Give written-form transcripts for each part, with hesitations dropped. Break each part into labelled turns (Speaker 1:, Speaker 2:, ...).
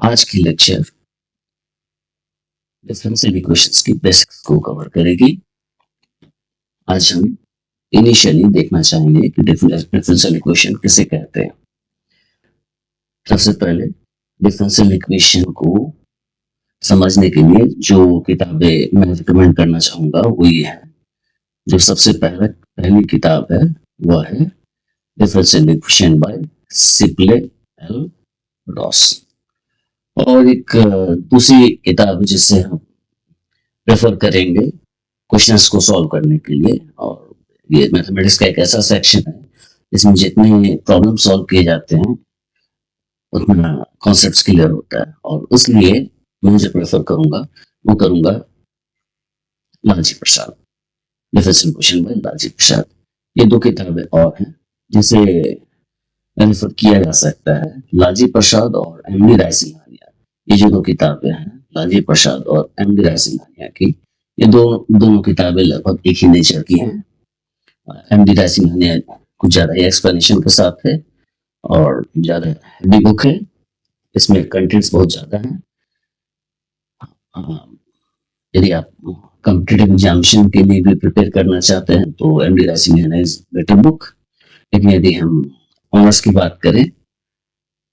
Speaker 1: आज की lecture differential equations की बेसिक्स को कवर करेगी। आज हम इनिशियली देखना चाहेंगे कि डिफरेंशियल इक्वेशन किसे कहते हैं। सबसे पहले डिफरेंशियल इक्वेशन को समझने के लिए जो किताबें मैं रिकमेंड करना चाहूंगा वो ये है। जो सबसे पहली किताब है वह है differential equation by Shepley L Ross, और एक दूसरी किताब जिससे हम रेफर करेंगे क्वेश्चंस को सॉल्व करने के लिए। और ये मैथमेटिक्स का एक ऐसा सेक्शन है जिसमें जितने प्रॉब्लम सॉल्व किए जाते हैं उतना कॉन्सेप्ट्स क्लियर होता है, और इसलिए मैं जो प्रेफर करूंगा वो करूंगा लालजी प्रसाद, डिफरेंशियल इक्वेशन बाय लालजी प्रसाद। ये दो किताबें और हैं जिसे रेफर किया जा सकता है, लालजी प्रसाद और एमडी राय सिंघानिया। ये जो दो किताबें हैं लालजी प्रसाद और एमडी राय सिंघानिया की, ये दोनों किताबें लगभग एक ही नेचर की हैं। एमडी राय सिंघानिया कुछ ज्यादा ही एक्सप्लेनेशन के साथ है और ज्यादा हैवी बुक है, इसमें कंटेंट्स बहुत ज्यादा हैं। यदि आप कॉम्पिटिटिव एग्जामिनेशन के लिए भी प्रिपेयर करना चाहते हैं तो MD Rai Singhania is better book. लेकिन यदि हम ऑनर्स की बात करें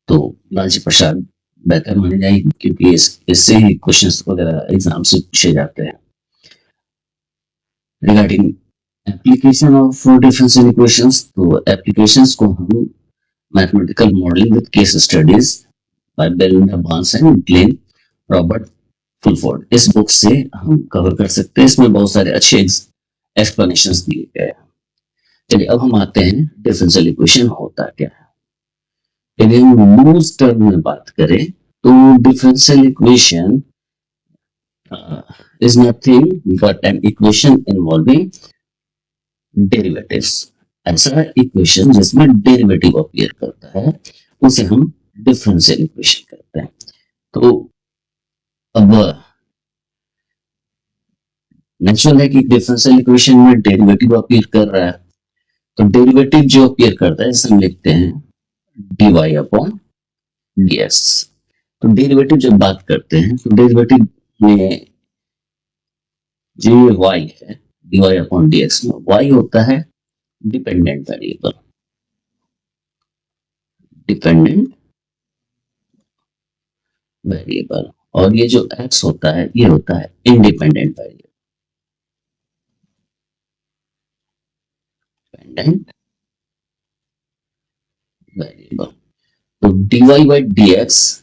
Speaker 1: तो लालजी प्रसाद बेहतर मानी जाएगी, क्योंकि इससे ही क्वेश्चंस वगैरह एग्जाम से पूछे जाते हैं। Regarding application of differential equations, तो एप्लीकेशंस को हम mathematical modelling with case studies by Belinda Barnes and Glenn Robert Fulford, इस बुक से हम कवर कर सकते हैं। इसमें बहुत सारे अच्छे एक्सप्लेनेशंस दिए गए हैं। चलिए अब हम आते हैं डिफरेंशियल इक्वेशन होता क्या है। यदि हम लूज टर्म में बात करें तो differential equation is nothing but an equation involving derivatives। ऐसा इक्वेशन जिसमें डेरिवेटिव अपीयर करता है उसे हम डिफरेंशियल इक्वेशन कहते हैं। तो अब नेचुरल है कि डिफरेंशियल इक्वेशन में डेरिवेटिव अपीयर कर रहा है, तो डेरिवेटिव जो अपीयर करता है इसे हम लिखते हैं dy अपॉन dx। तो डेरिवेटिव जब बात करते हैं तो डेरिवेटिव में जो y है dy अपॉन dx में y होता है डिपेंडेंट वेरिएबल, और ये जो x होता है ये होता है इंडिपेंडेंट वेरिएबल। तो dy बाई dx,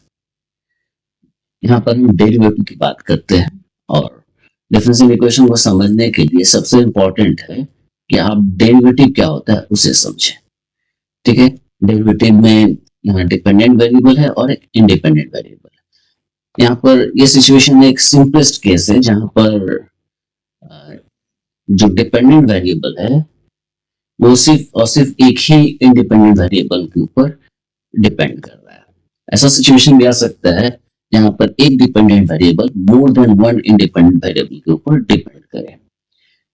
Speaker 1: यहाँ पर हम डेरिवेटिव की बात करते हैं, और डिफरेंशियल इक्वेशन को समझने के लिए सबसे इंपॉर्टेंट है कि आप डेरिवेटिव क्या होता है उसे समझें। ठीक है, डेरिवेटिव में यहाँ डिपेंडेंट वेरिएबल है और एक इंडिपेंडेंट वेरिएबल है। यहाँ पर ये सिचुएशन एक सिंपलेस्ट केस है जहां पर जो डिपेंडेंट वेरिएबल है वो सिर्फ और सिर्फ एक ही इंडिपेंडेंट वेरिएबल के ऊपर डिपेंड कर रहा है। ऐसा सिचुएशन भी आ सकता है जहां पर एक डिपेंडेंट वेरिएबल मोर देन वन इंडिपेंडेंट वेरिएबल के ऊपर डिपेंड करे,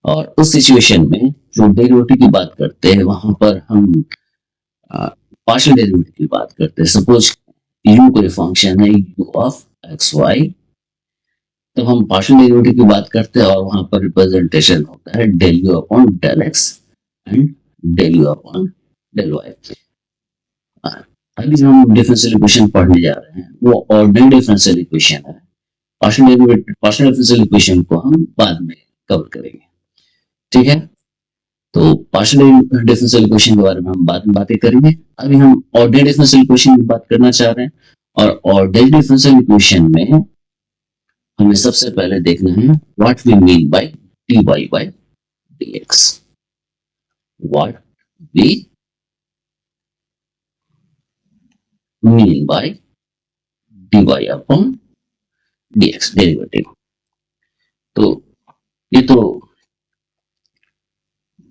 Speaker 1: और उस सिचुएशन में जो डेरिवेटिव की बात करते हैं वहां पर हम पार्शियल डेरिवेटिव की बात करते हैं। सपोज u कोई फंक्शन है u ऑफ xy, तो हम पार्शियल डेरिवेटिव की बात करते हैं और वहां पर रिप्रेजेंटेशन होता है del u upon del x and del u upon del y। अभी जो हम डिफरेंशियल इक्वेशन पढ़ने जा रहे हैं वो ऑर्डिनरी डिफरेंशियल इक्वेशन है। पार्शियल डिफरेंशियल इक्वेशन को हम बाद में कवर करेंगे। ठीक है, तो पार्शियल डिफरेंशियल इक्वेशन के बारे में हम बाद में बातें करेंगे। अभी हम ऑर्डिनरी डिफरेंशियल इक्वेशन की बात करना चाह रहे हैं, और ऑर्डिनरी डिफरेंशियल इक्वेशन में हमें सबसे पहले देखना है what we mean by dy by dx। What we mean by dy upon dx derivative. तो ये तो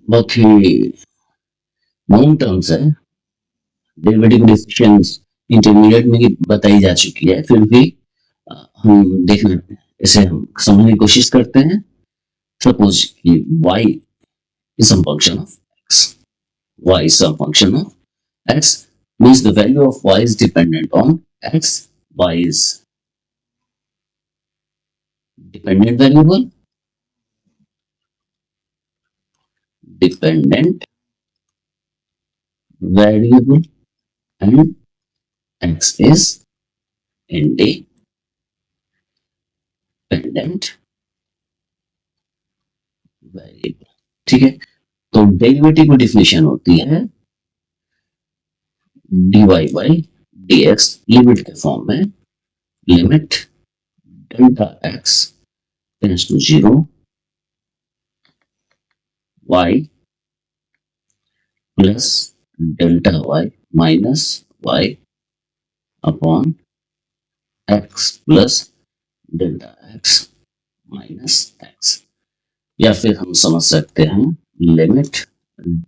Speaker 1: बहुत ही नॉन टर्म्स है, डेरिवेटिव डिफिशिएंसी इंटरमीडिएट में ही बताई जा चुकी है, फिर भी हम देखना इसे हम समझने की कोशिश करते हैं। सपोज कि y is some function of x, y is some function of x means the value of y is dependent on x y is dependent variable, dependent variable, and x is independent variable. ठीक है, तो derivative की definition होती है dy by dx limit के form में, limit delta x tends to 0 y plus delta y minus y upon x plus delta x minus x, या फिर हम समझ सकते हैं limit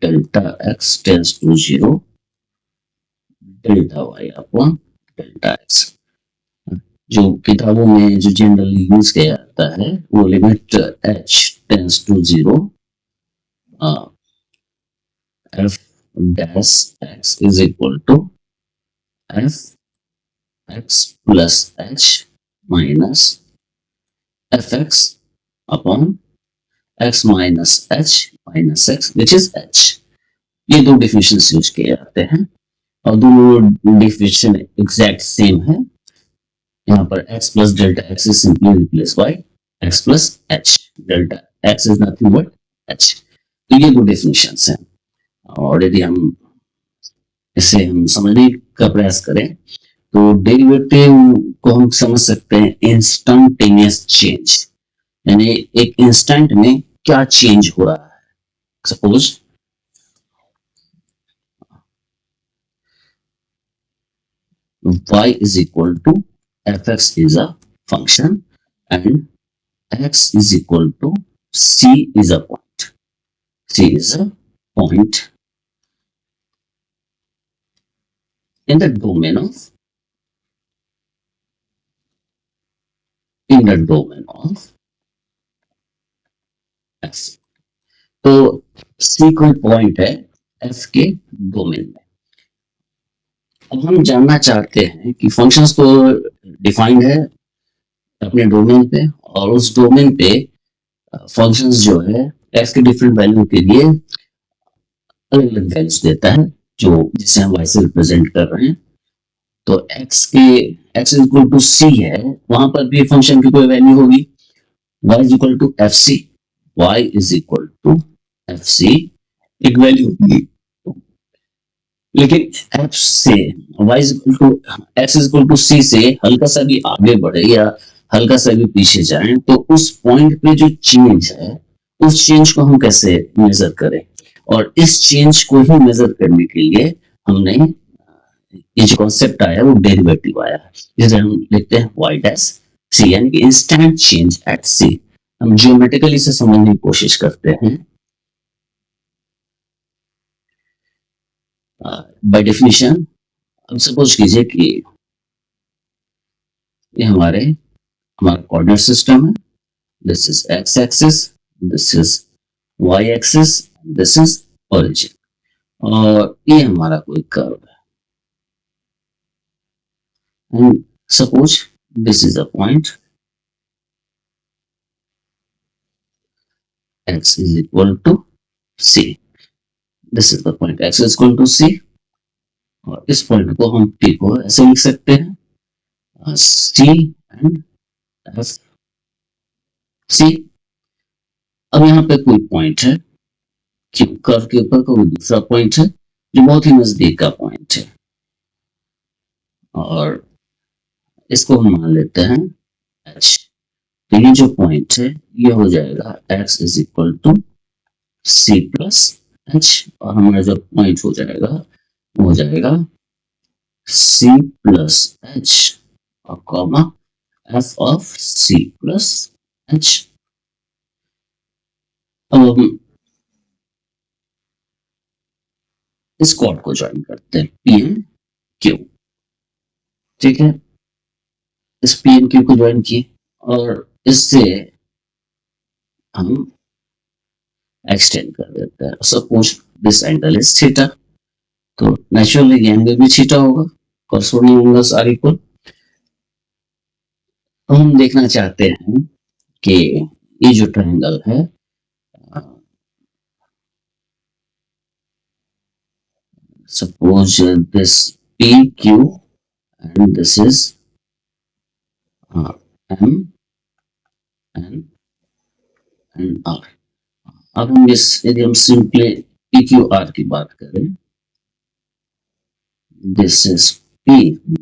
Speaker 1: delta x tends to 0 delta y upon delta x। जो किताबों में जो जनरली यूज किया जाता है वो limit h tends to 0 f dash x is equal to f x plus h minus fx upon x minus h minus x which is h। ये दो डिफिनेशन यूज किए जाते हैं और दोनों डिफिनेशन एग्जैक्ट सेम है। यहाँ पर x plus delta x is simply replaced by x plus h, delta x is nothing but h। तो ये दो डेफिनेशंस हैं, और यदि हम इसे हम समझने का प्रयास करें तो डेरिवेटिव को हम समझ सकते हैं इंस्टेंटेनियस चेंज, यानी एक इंस्टेंट में क्या चेंज हो रहा है। Suppose y is equal to fx is a function and x is equal to c is a point. C is a point in the domain of f। तो c कोई point है f के domain में। अब हम जानना चाहते हैं कि फंक्शंस तो डिफाइंड है अपने डोमेन पे, और उस डोमेन पे फंक्शंस जो है f के डिफरेंट वैल्यू के लिए अलग अलग वैल्यूज देता है, जो जिसे हम y से रिप्रेजेंट कर रहे हैं। तो x is equal to c है, वहां पर भी फंक्शन की कोई वैल्यू होगी, y is equal to fc, y is equal to fc एक वैल्यू होगी। लेकिन f से y is equal to x is equal to c से हल्का सा भी आगे बढ़े या हल्का सा भी पीछे जाए तो उस पॉइंट पे जो चेंज है उस चेंज को हम कैसे मेजर करें, और इस चेंज को ही मेजर करने के लिए हमने ये जो कॉन्सेप्ट आया वो डेरिवेटिव आया, जिसे हम लिखते हैं y डैश c, यानी कि इंस्टेंट चेंज एट c। हम ज्योमेट्रिकली से समझने की कोशिश करते हैं। बाय डेफिनेशन अब सपोज कीजिए कि ये हमारा कोऑर्डिनेट सिस्टम है, this is x axis, this is y axis, this is origin, और ये हमारा कोई कर्व है। And suppose this is a point x is equal to c, this is the point x is equal to c, और इस point को हम p को ऐसे लिख सकते हैं c एंड f c। अब यहाँ पे कोई पॉइंट है, कर्व के ऊपर कोई दूसरा पॉइंट है जो बहुत ही नजदीक का पॉइंट है, और इसको हम मान लेते हैं h। तो ये जो पॉइंट है ये हो जाएगा x is equal to c plus h, और हमारा जो पॉइंट हो जाएगा वो हो जाएगा c प्लस h और comma f of c plus h। अब हम इस कॉर्ड को ज्वाइन करते हैं पी एंड क्यू। ठीक है, इस पी एंड क्यू को ज्वाइन किए और इससे हम एक्सटेंड कर देते हैं। Suppose this angle is theta, तो नेचुरली ये एंगल भी थीटा होगा, कॉरस्पॉन्डिंग एंगल्स आर इक्वल। तो हम देखना चाहते हैं कि ये जो ट्रायंगल है, suppose this P Q and this is M and R. अब हम इस यदि हम सिंपली पी क्यू आर की बात करें, this is P,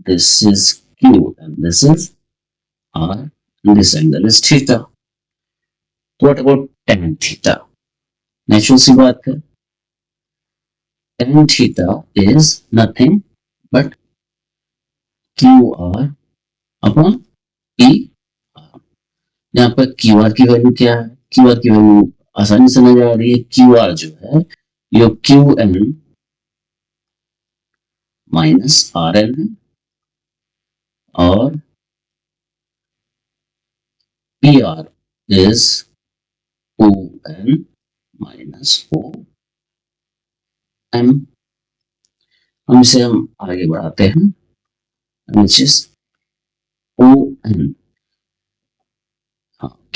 Speaker 1: this is Q, and this is R, and this angle is theta. What about tan theta? Natural सी बात है, tan theta is nothing but QR upon P R. यहाँ पर QR की value क्या है? QR की value आसानी से नजर आ रही है। QR जो है ये QN माइनस RN है और PR is ON minus OM। हम इसे हम आगे बढ़ाते हैं, which is ON.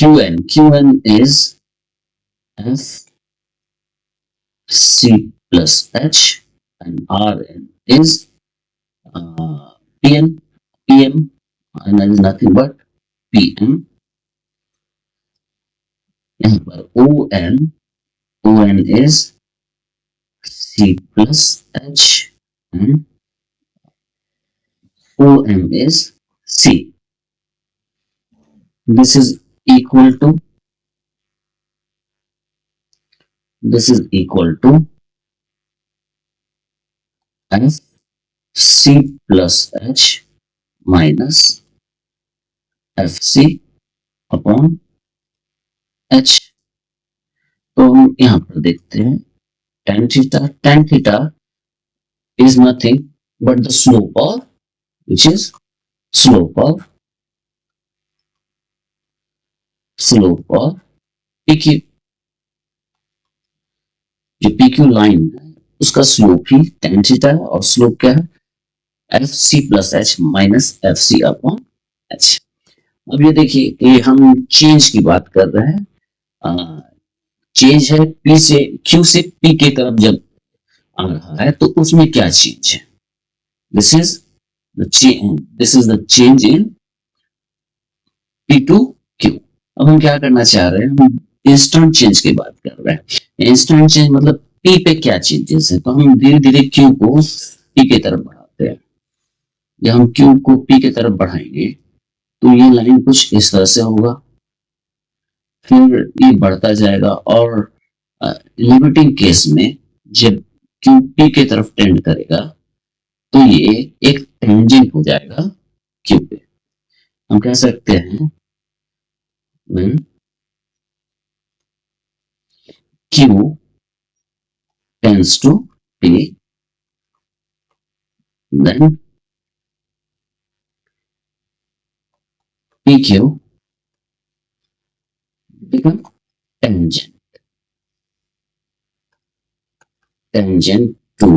Speaker 1: QN is FC plus H and RN is PM, and that is nothing but PM. यहाँ पर ON is C plus H and OM is C. This is equal to FC plus H minus FC upon H। तो हम यहाँ पर देखते हैं tan theta is nothing but the slope of PQ। जो PQ line है उसका slope ही tan theta है और स्लोप क्या है? FC plus H minus FC upon H। अब ये देखिए कि हम चेंज की बात कर रहे हैं। चेंज है P से Q से P की तरफ जब आ रहा है तो उसमें क्या चेंज है? This is the change in P to Q। अब हम क्या करना चाह रहे हैं? हम इंस्टेंट चेंज की बात कर रहे हैं। इंस्टेंट चेंज मतलब P पे क्या चेंजेस है, तो हम धीरे धीरे Q को P की तरफ बढ़ाते हैं। जब हम Q को P की तरफ बढ़ाएंगे तो ये लाइन कुछ इस तरह से होगा, फिर ये बढ़ता जाएगा और लिमिटिंग केस में जब Q P की तरफ टेंड करेगा तो ये एक टेंजेंट हो जाएगा Q पे। हम कह सकते हैं when Q tends to P, then PQ become tangent to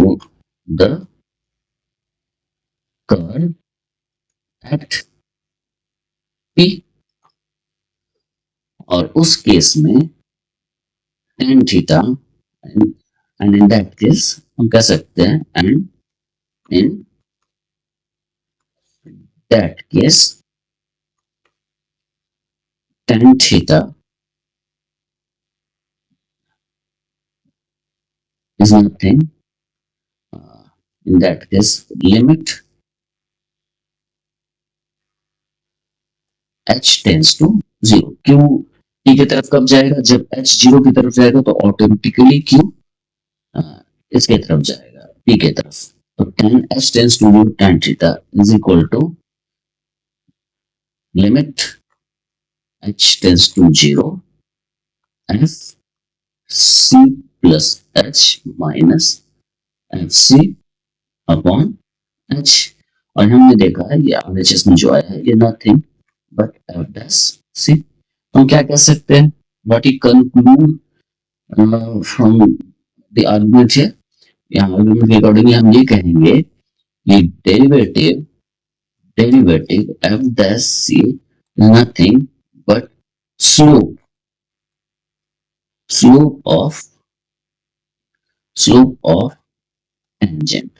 Speaker 1: the curve at P। और उस केस में tan theta and in that case हम कह सकते हैं and in that case tan theta is nothing, in that case limit H tends to 0। Q P की तरफ कब जाएगा? जब H 0 की तरफ जाएगा तो ऑटोमेटिकली Q इसके तरफ जाएगा, P की तरफ। तो tan H tends to 0 tan theta is equal to limit H tends to 0 F C plus H minus FC upon H। और हमने देखा है ये RHS में जो आया है ये nothing but F dash C। तो हम क्या कह सकते हैं? What we conclude from the argument here, यहाँ आर्गुमेंट के अकॉर्डिंगली हम ये कहेंगे कि derivative F dash C is nothing but slope, slope of slope of tangent,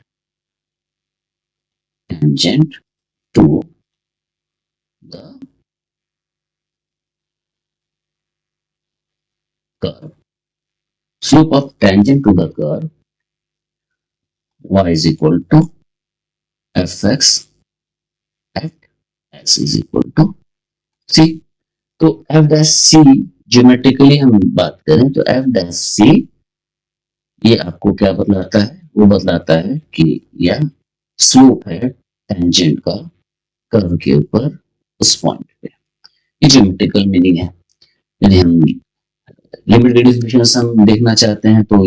Speaker 1: tangent to the curve. Slope of tangent to the curve y is equal to fx at x is equal to c. तो F dash C geometrically हम बात करें तो F dash C ये आपको क्या बतलाता है, वो बतलाता है कि यह स्लोप है टेंजेंट का कर्व के ऊपर उस पॉइंट पे। ये ज्योमेट्रिकल मीनिंग है। यदि हम लिमिट डिफिनेशन हम देखना चाहते हैं तो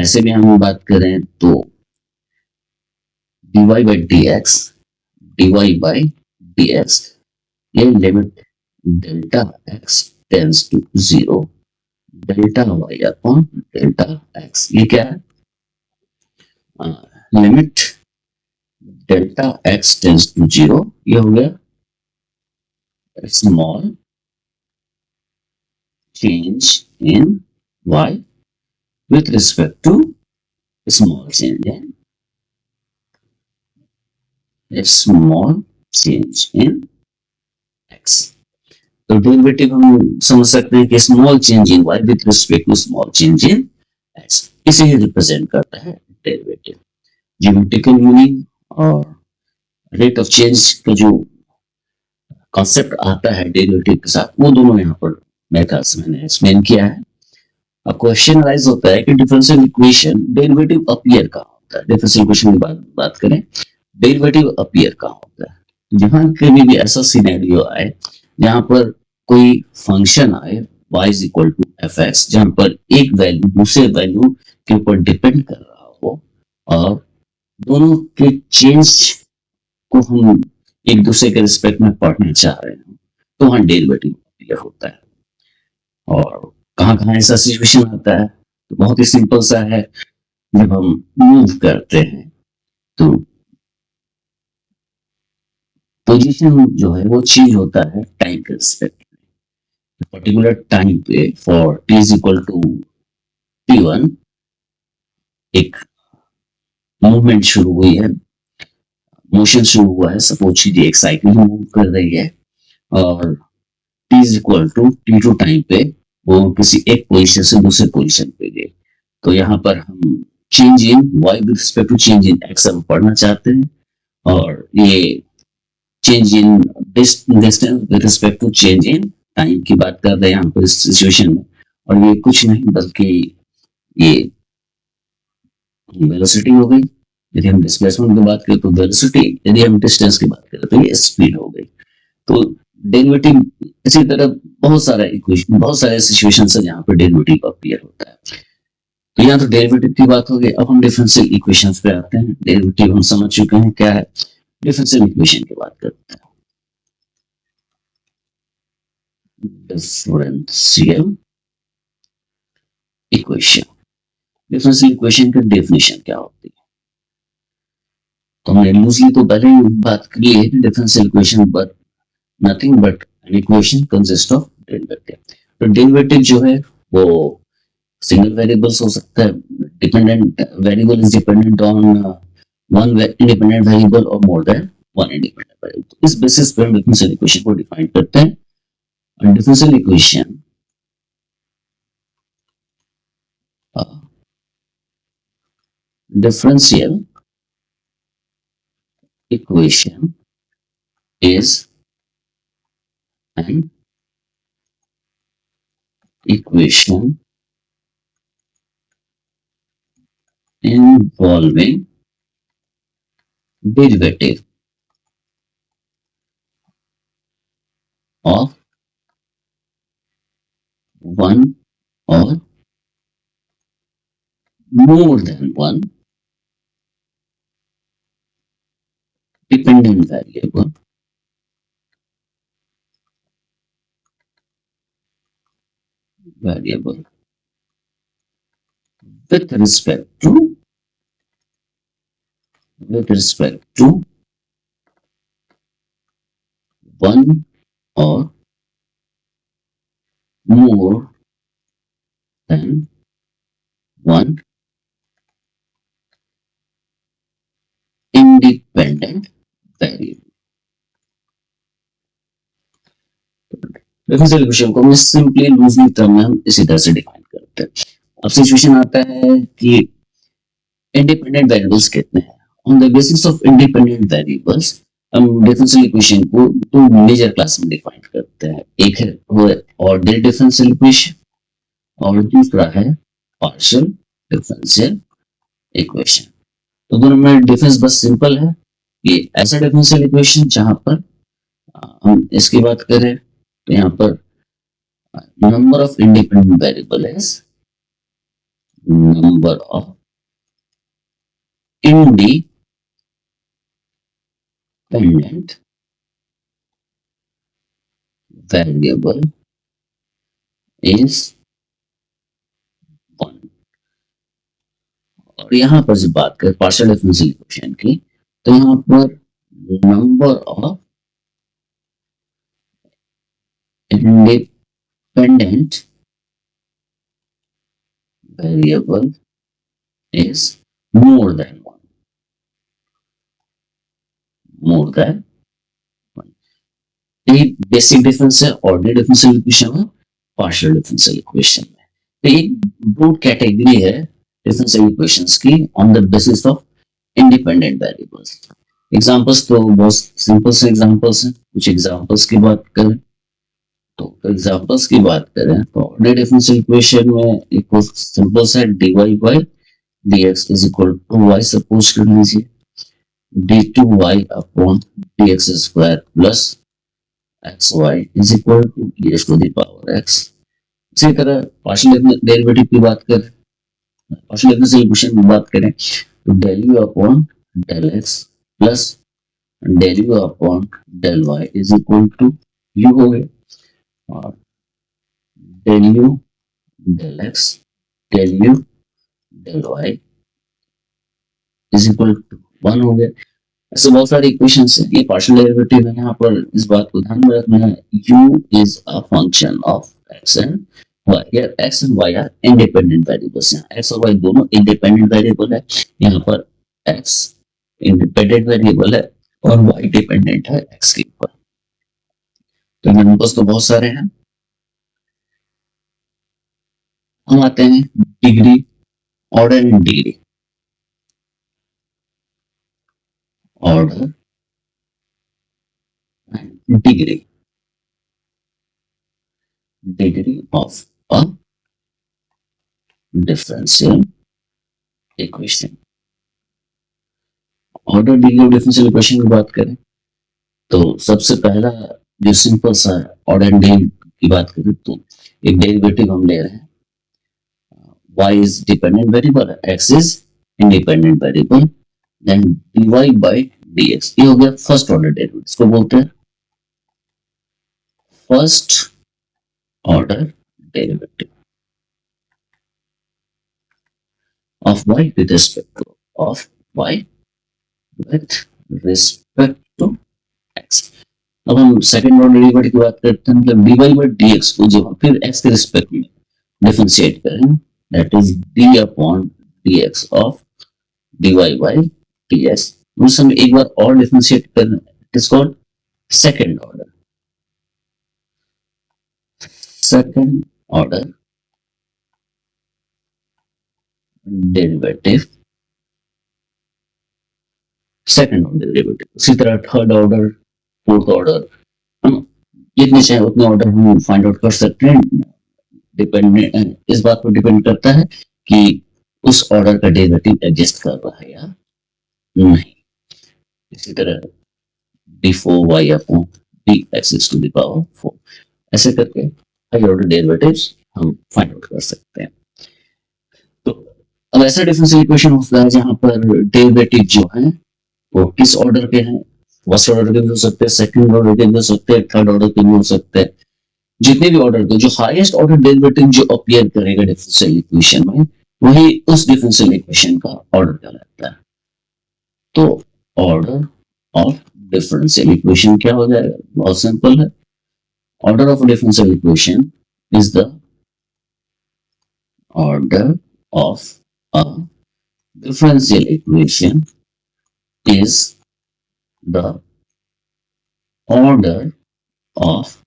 Speaker 1: ऐसे भी हम बात करें तो dy by dx, dy by dx, ये limit delta x tends to 0 delta y upon delta x, ये क्या है, limit delta x tends to 0, ये हो गया small change in y with respect to small change in a small change in x। तो derivative हम समझ सकते हैं कि small change in y with respect to small change in x, इसे ही रिप्रेजेंट करता है डेरिवेटिव। ज्योमेट्रिकल मीनिंग और रेट ऑफ चेंज का जो कॉन्सेप्ट आता है डेरिवेटिव के साथ, वो दोनों यहाँ पर मेरे ख्याल से मैंने एक्सप्लेन किया है। अब क्वेश्चन राइज होता है कि डिफरेंशियल इक्वेशन डेरिवेटिव अपीयर कहाँ होता है। डिफरेंशियल इक्वेशन की बात करें, डेरिवेटिव अपीयर कहाँ होता है, जहां कभी भी ऐसा सिनेरियो आए जहां पर कोई फंक्शन आए y is equal to F X, जहां पर एक वैल्यू दूसरे वैल्यू के ऊपर डिपेंड कर रहा हो और दोनों के चेंज को हम एक दूसरे के रिस्पेक्ट में पढ़ना चाह रहे हैं, तो वहां डेरिवेटिव अपीयर होता है। और कहाँ कहाँ ऐसा सिचुएशन आता है, तो बहुत ही सिंपल सा है, जब हम मूव करते हैं तो पोजीशन जो है वो चेंज होता है टाइम के रिस्पेक्ट में। पर्टिकुलर टाइम पे for t is equal to t1 एक मूवमेंट शुरू हुई है, मोशन शुरू हुआ है, सपोज कीजिए एक साइकिल मूव कर रही है और t is equal to t2 time पे वो किसी एक पोजीशन से दूसरे पोजीशन पे गए। तो यहाँ पर हम change in y with respect to change in x हम पढ़ना चाहते हैं, और ये change in distance with respect to change in time की बात कर रहे हैं यहाँ पर इस सिचुएशन में। और ये कुछ नहीं बल्कि ये वेलोसिटी हो गई, यदि हम डिस्प्लेसमेंट की बात करें तो वेलोसिटी, यदि हम डिस्टेंस की बात करें तो ये स्पीड हो गई। तो डेरिवेटिव इसी तरह बहुत सारे इक्वेशन, बहुत सारे सिचुएशन है जहाँ पर डेरिवेटिव अपीयर होता है। तो यहाँ तो डेरिवेटिव की बात हो गई। अब हम डिफरेंशियल इक्वेशंस पे आते हैं। डेरिवेटिव हम समझ चुके हैं क्या है, डिफरेंशियल इक्वेशन की बात करते हैं। डिफरेंशियल इक्वेशन, डिफरेंशियल इक्वेशन का डेफिनेशन क्या होती है, तो हमने लूजली तो पहले ही बात की है कि differential equation but nothing but an equation consist of derivative. तो डेरिवेटिव जो है वो सिंगल वेरिएबल्स हो सकता है, dependent variable is dependent on one independent variable और more than one independent variable. इस बेसिस पर हम डिफरेंशियल इक्वेशन को डिफाइन करते हैं। और differential equation differential equation is an equation involving derivative of one or more than one dependent variable with respect to one or more than one independent variable। Differential equation को हम simply loosely term में हम इसी तरह से define करते हैं। अब सिचुएशन आता है कि इंडिपेंडेंट वेरिएबल्स कितने हैं। On the basis of independent variables हम डिफरेंशियल इक्वेशन को दो मेजर क्लास में डिफाइन करते हैं। एक है वो ऑर्डिनरी डिफरेंशियल इक्वेशन और दूसरा है पार्शियल डिफरेंशियल इक्वेशन। तो दोनों में डिफरेंस बस सिंपल है। ये ऐसा डिफरेंशियल इक्वेशन जहां पर हम इसकी बात करें तो यहाँ पर number of independent variable is number of independent variable is 1। और यहाँ पर जब बात करें पार्शियल डिफरेंशियल इक्वेशन की तो यहाँ पर number of independent variable is more than 1, more than 1। ये बेसिक डिफरेंस है ऑर्डिनरी डिफरेंशियल इक्वेशन और पार्शियल डिफरेंशियल इक्वेशन में। तो एक ब्रॉड कैटेगरी है डिफरेंशियल इक्वेशंस की on the basis of independent variables. Examples तो बहुत सिंपल से एग्जांपल्स हैं। कुछ एग्जांपल्स की बात करें तो एग्जांपल्स की बात करें तो ऑर्डिनरी डिफरेंशियल इक्वेशन में एक सिंपल सा dy by dx is equal to y suppose कर लीजिए d2y upon dx square plus xy is equal to e to the power x। इसी तरह पार्शियल डेरिवेटिव की बात करें पार्शियल डिफरेंशियल इक्वेशन की बात करें तो del u upon del x plus del u upon del y is equal to u हो गया और del u del x del u del y is equal to 1 हो गया। ऐसे बहुत सारे इक्वेशंस हैं। ये पार्शियल डेरिवेटिव है। यहाँ पर इस बात को ध्यान में रखना है u is a function of x and y। Here x and y are independent variables हैं। x और y दोनों इंडिपेंडेंट वेरिएबल है। यहाँ पर x इंडिपेंडेंट वेरिएबल है और y डिपेंडेंट है x के ऊपर। तो नंबर्स तो बहुत सारे हैं। हम आते हैं degree order and degree. Order and degree degree of a differential equation. Order degree of differential equation की बात करें तो सबसे पहला जो सिंपल सा ऑर्डर एंड डिग्री की बात करें तो एक डेरिवेटिव हम ले रहे हैं। y is dependent variable, x is independent variable, then dy by dx। ये हो गया फर्स्ट ऑर्डर डेरिवेटिव। इसको बोलते हैं first order derivative of y with respect to of y with respect to x। अब हम सेकंड ऑर्डर डेरिवेटिव की बात करते हैं मतलब dy by dx को जब हम फिर x के रिस्पेक्ट में डिफरेंशिएट करें that is d upon dx of dy by dx। उस समय एक बार और डिफरेंशिएट करना it is called second order derivative second order derivative. उसी तरह थर्ड ऑर्डर फोर्थ ऑर्डर हम जितने चाहे उतने ऑर्डर हम फाइंड आउट कर सकते हैं। डिपेंडेंट इस बात पर डिपेंड करता है कि उस ऑर्डर का डेरिवेटिव एग्जिस्ट कर रहा है या नहीं। इसी तरह d4y upon dx to the power 4 ऐसे करके हाई ऑर्डर डेरिवेटिव्स हम फाइंड आउट कर सकते हैं। तो अब ऐसा डिफरेंशियल इक्वेशन होता है जहां पर डेरिवेटिव जो है वो किस ऑर्डर के हैं। फर्स्ट ऑर्डर के भी हो सकते हैं, सेकंड ऑर्डर के भी हो सकते हैं, थर्ड ऑर्डर के भी हो सकते हैं। जितने भी ऑर्डर के जो हाईएस्ट ऑर्डर डेरिवेटिव जो अपीयर करेगा डिफरेंशियल इक्वेशन में वही उस डिफरेंशियल इक्वेशन का ऑर्डर कहलाता है। तो ऑर्डर ऑफ डिफरेंशियल इक्वेशन क्या हो जाएगा? बहुत सिंपल है। order of a differential equation is the order of a differential equation is the order of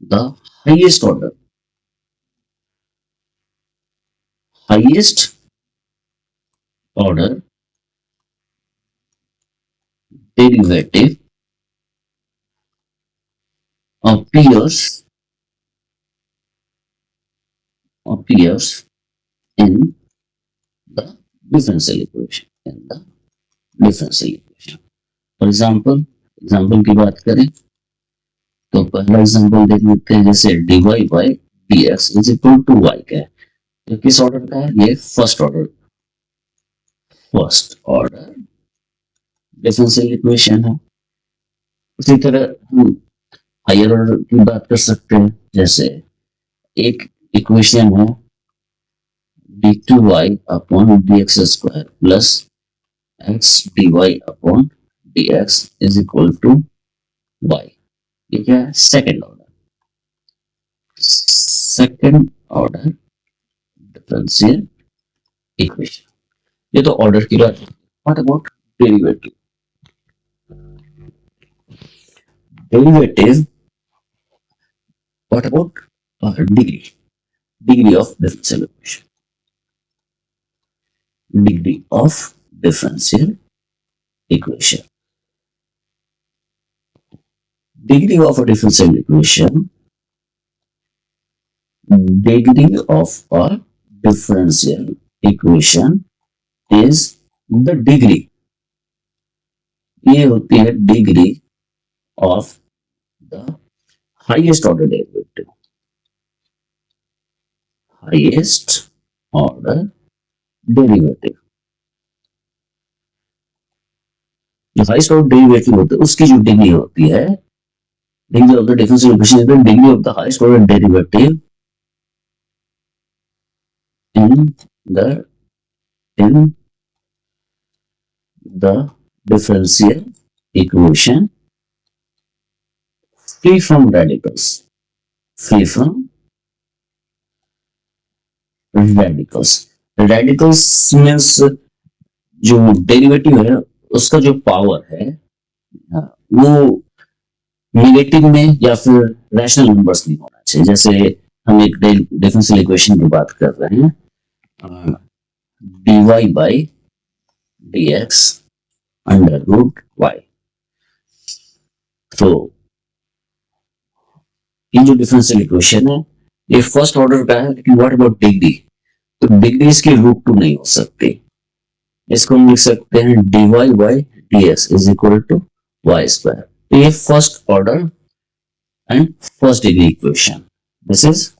Speaker 1: the highest order derivative appears in the differential equation for example की बात करें तो पहला एग्जाम्पल देख लेते हैं जैसे dy by dx is equal to y का है तो किस ऑर्डर का है ये फर्स्ट ऑर्डर डिफरेंशियल इक्वेशन है उसी तरह हम हायर ऑर्डर की बात कर सकते हैं जैसे एक इक्वेशन है d2y upon dx square plus x dy upon dx is equal to y ये क्या है सेकंड ऑर्डर डिफरेंशियल इक्वेशन ये तो ऑर्डर की बात है what about derivative what about degree of differential equation degree of differential equation degree of a differential equation degree of a differential equation is the degree ये होती है degree of the highest order derivative जो highest order derivative होता है उसकी जो degree होती है degree of the differential equation is the degree of the highest order derivative in the differential equation free from radicals radicals means जो derivative है उसका जो पावर है वो नेगेटिव में या फिर रैशनल नंबर्स नहीं होना चाहिए जैसे हम एक डिफरेंशियल इक्वेशन की बात कर रहे हैं dy by dx under root y तो ये जो डिफरेंशियल इक्वेशन है ये फर्स्ट ऑर्डर का है लेकिन व्हाट अबाउट डिग्री तो डिग्री इसकी रूट 2 नहीं हो सकती इसको हम लिख सकते हैं dy by dx is equal to y square तो ये first order and first degree equation this is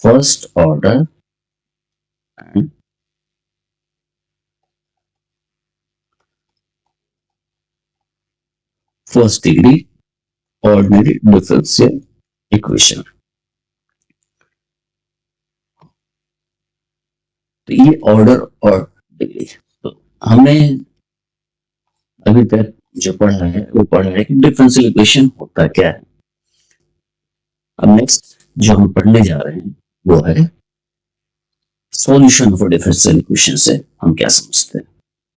Speaker 1: first order and first degree ordinary differential equation तो ये ऑर्डर और डिग्री तो हमने अभी तक जो पढ़ा है वो पढ़ा है कि डिफरेंशियल इक्वेशन होता क्या है अब नेक्स्ट जो हम पढ़ने जा रहे हैं वो है सॉल्यूशन फॉर डिफरेंशियल इक्वेशन से हम क्या समझते हैं